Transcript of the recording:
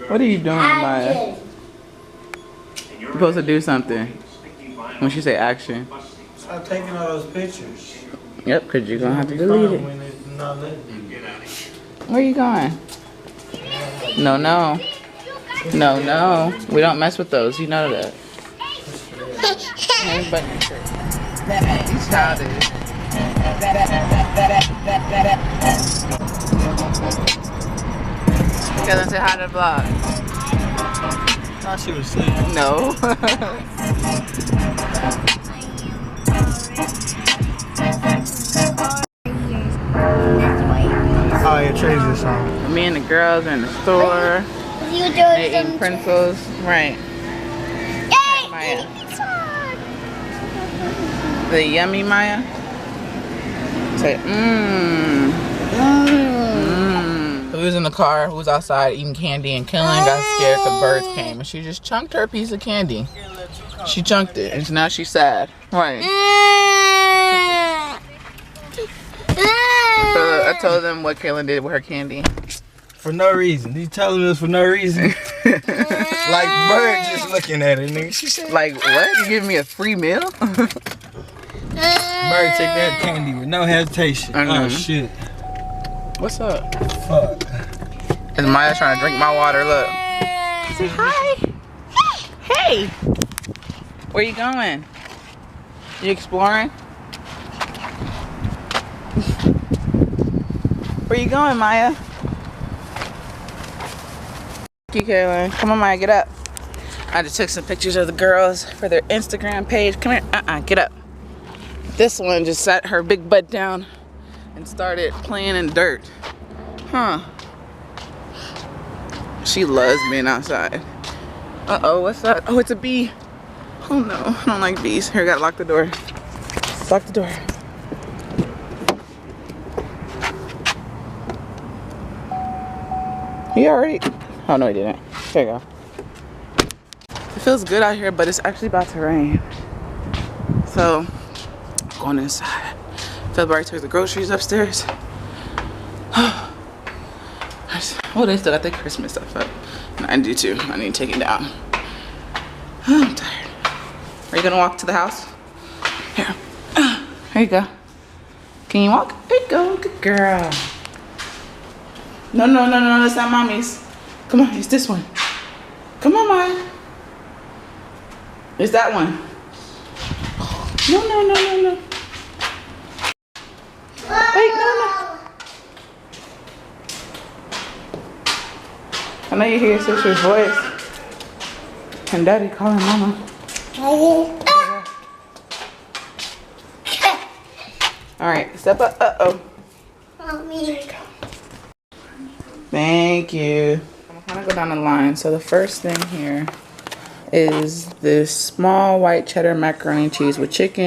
What are you doing, Maya? You're supposed to do something. When she say action. Stop taking all those pictures. Yep, because you're going to have to delete it. Where are you going? No, no. No, no. We don't mess with those. You know that. Hey, button shirt. He's childish. Kailyn, say hi to the vlog. I thought she was sleeping. No. Oh, yeah, change this song. Me and the girls are in the store. They eating pretzels. Right. Hey, Maya. The yummy Maya? Say, mmm. We was in the car, we was outside eating candy, and Kailyn got scared because birds came, and she just chunked her piece of candy. She chunked it, and now she's sad. Right. I told them what Kailyn did with her candy. For no reason. You telling us for no reason? Like bird just looking at it, nigga. She said, like, what? You giving me a free meal? Bird take that candy with no hesitation. Oh, shit. What's up? Fuck. Is Maya trying to drink my water? Look. Say hi. Hey. Where you going? You exploring? Where you going, Maya? Thank you, Kailyn. Come on, Maya, get up. I just took some pictures of the girls for their Instagram page. Come here. Get up. This one just sat her big butt down and started playing in dirt. Huh. She loves being outside. Uh-oh, what's that? Oh, it's a bee. Oh no, I don't like bees. Here, I gotta lock the door. Lock the door. He already... Oh no, he didn't. There you go. It feels good out here, but it's actually about to rain. So, I'm going inside. February took the groceries upstairs. Oh, they still got their Christmas stuff up. And I do too. I need to take it down. I'm tired. Are you gonna walk to the house? Here. Here you go. Can you walk? There you go. Good girl. No, no, no, no, that's not mommy's. Come on, it's this one. Come on, Maya. It's that one. No, no, no, no, no. Wait, no, no. I know you hear your sister's voice. And daddy calling mama. Alright, step up. Uh-oh. Mommy. Thank you. I'm gonna go down the line. So the first thing here is this small white cheddar macaroni and cheese with chicken.